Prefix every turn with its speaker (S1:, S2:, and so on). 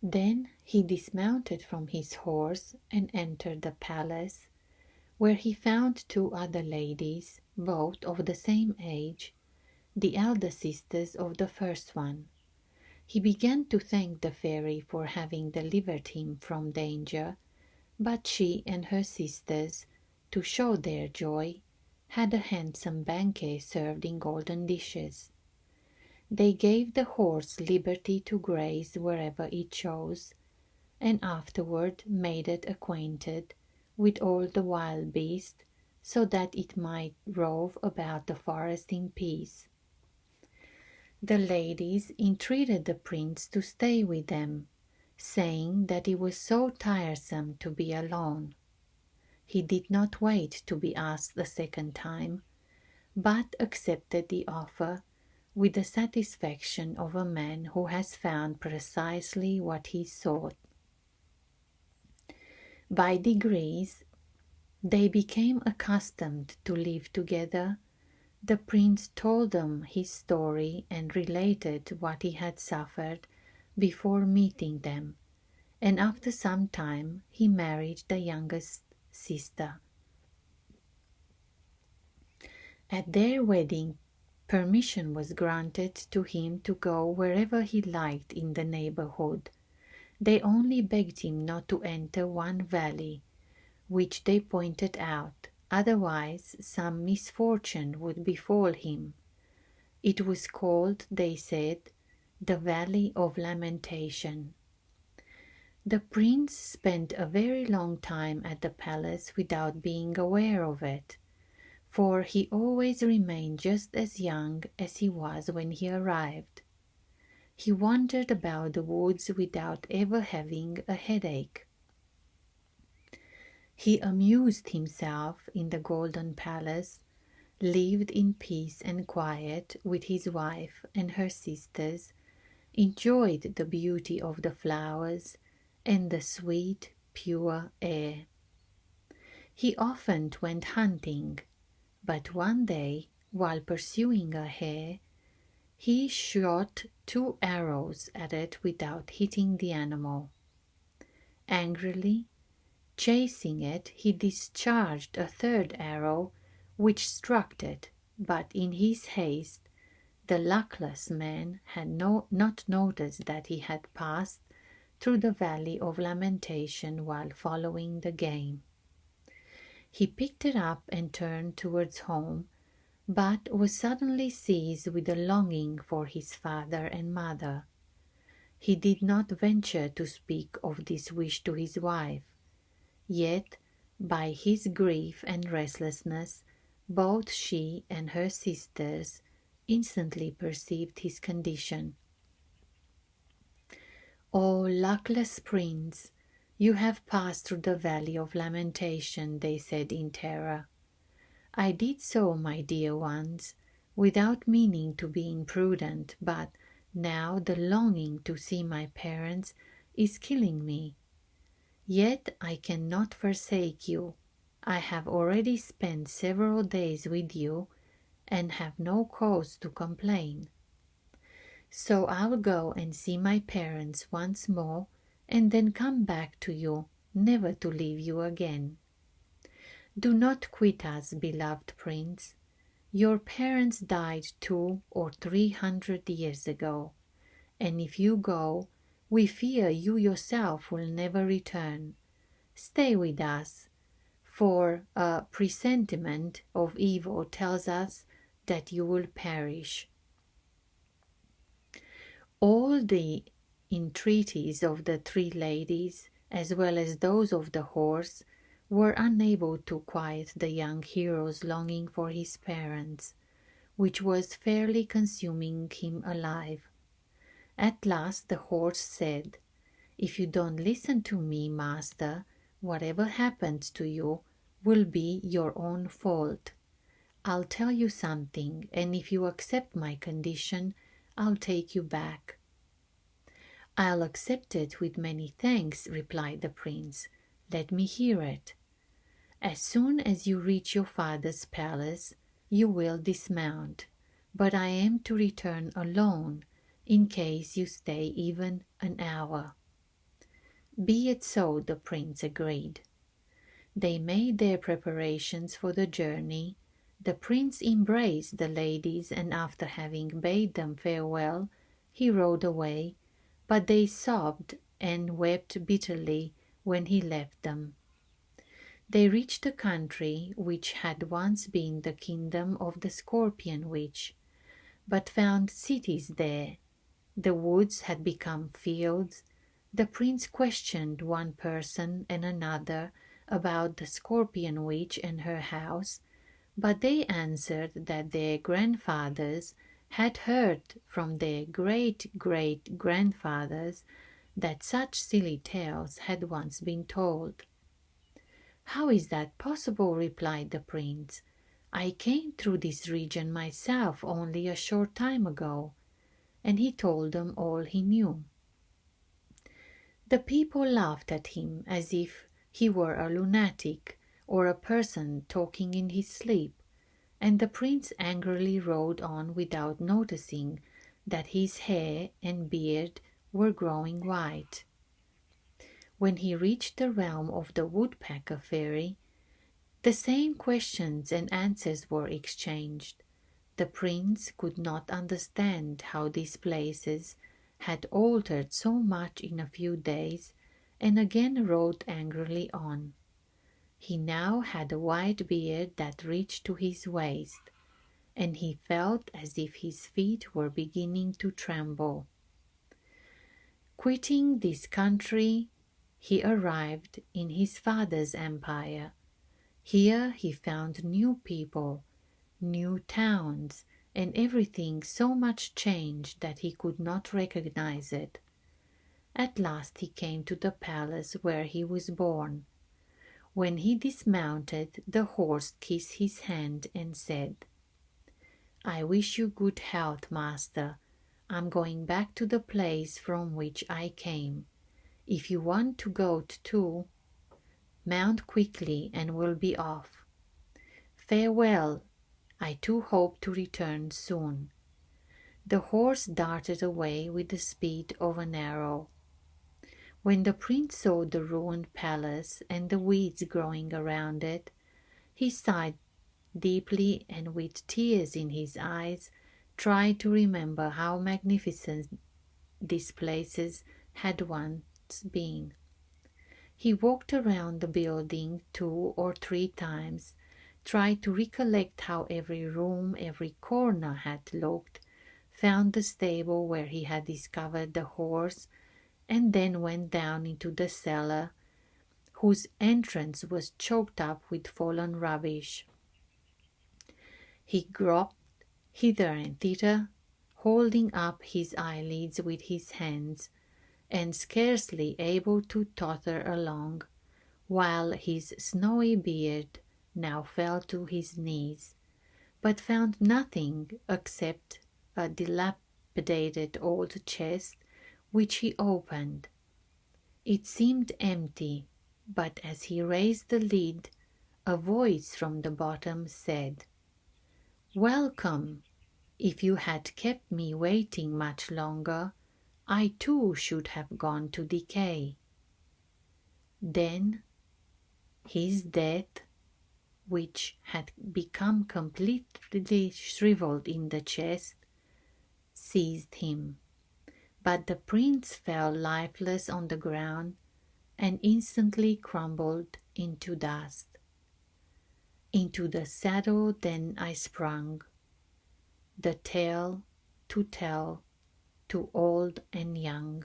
S1: Then he dismounted from his horse and entered the palace, where he found two other ladies, both of the same age, the elder sisters of the first one. He began to thank the fairy for having delivered him from danger, but she and her sisters, to show their joy, had a handsome banquet served in golden dishes. They gave the horse liberty to graze wherever it chose, and afterward made it acquainted with all the wild beasts, so that it might rove about the forest in peace. The ladies entreated the prince to stay with them, saying that it was so tiresome to be alone. He did not wait to be asked the second time, but accepted the offer with the satisfaction of a man who has found precisely what he sought. By degrees, they became accustomed to live together. The prince told them his story and related what he had suffered before meeting them, and after some time he married the youngest sister. At their wedding, permission was granted to him to go wherever he liked in the neighborhood. They only begged him not to enter one valley, which they pointed out, otherwise some misfortune would befall him. It was called, they said, the Valley of Lamentation. The prince spent a very long time at the palace without being aware of it, for he always remained just as young as he was when he arrived. He wandered about the woods without ever having a headache. He amused himself in the Golden Palace, lived in peace and quiet with his wife and her sisters, enjoyed the beauty of the flowers and the sweet, pure air. He often went hunting, but one day, while pursuing a hare, he shot 2 arrows at it without hitting the animal. Angrily chasing it, he discharged a 3rd arrow, which struck it, but in his haste the luckless man had not noticed that he had passed through the Valley of Lamentation while following the game. He picked it up and turned towards home, but was suddenly seized with a longing for his father and mother. He did not venture to speak of this wish to his wife, yet by his grief and restlessness both she and her sisters instantly perceived his condition. "O luckless prince, you have passed through the Valley of Lamentation," they said in terror. "I did so, my dear ones, without meaning to be imprudent, but now the longing to see my parents is killing me. Yet I cannot forsake you. I have already spent several days with you and have no cause to complain. So I'll go and see my parents once more and then come back to you, never to leave you again. Do not quit us, beloved prince. Your parents died 200 or 300 years ago, and if you go, we fear you yourself will never return. Stay with us, for a presentiment of evil tells us that you will perish." All the entreaties of the 3 ladies, as well as those of the horse, were unable to quiet the young hero's longing for his parents, which was fairly consuming him alive. At last the horse said, "If you don't listen to me, master, whatever happens to you will be your own fault. I'll tell you something, and if you accept my condition, I'll take you back." "I'll accept it with many thanks," replied the prince. "Let me hear it." "As soon as you reach your father's palace, you will dismount, but I am to return alone in case you stay even an hour. "Be it so," the prince agreed. They made their preparations for the journey. The prince embraced the ladies, and after having bade them farewell, he rode away, but they sobbed and wept bitterly when he left them. They reached a country which had once been the kingdom of the Scorpion Witch, but found cities there. The woods had become fields. The prince questioned one person and another about the Scorpion Witch and her house, but they answered that their grandfathers had heard from their great-great-grandfathers that such silly tales had once been told. "How is that possible?" replied the prince. "I came through this region myself only a short time ago." And he told them all he knew. The people laughed at him as if he were a lunatic or a person talking in his sleep, and the prince angrily rode on without noticing that his hair and beard were growing white. When he reached the realm of the woodpecker fairy, the same questions and answers were exchanged. The prince could not understand how these places had altered so much in a few days, and again rode angrily on. He now had a white beard that reached to his waist, and he felt as if his feet were beginning to tremble. Quitting this country, he arrived in his father's empire. Here he found new people, new towns, and everything so much changed that he could not recognize it. At last he came to the palace where he was born. When he dismounted, the horse kissed his hand and said, "I wish you good health, master. I'm going back to the place from which I came. If you want to go too, mount quickly and we'll be off. Farewell. I too hope to return soon." The horse darted away with the speed of an arrow. When the prince saw the ruined palace and the weeds growing around it, he sighed deeply and with tears in his eyes tried to remember how magnificent these places had once been. He walked around the building 2 or 3 times, tried to recollect how every room, every corner had looked, found the stable where he had discovered the horse, and then went down into the cellar, whose entrance was choked up with fallen rubbish. He groped hither and thither, holding up his eyelids with his hands, and scarcely able to totter along, while his snowy beard now fell to his knees, but found nothing except a dilapidated old chest, which he opened. It seemed empty, but as he raised the lid, a voice from the bottom said, "Welcome! If you had kept me waiting much longer, I too should have gone to decay." Then his death, which had become completely shriveled in the chest, seized him. But the prince fell lifeless on the ground and instantly crumbled into dust. Into the saddle then I sprung, the tale to tell to old and young.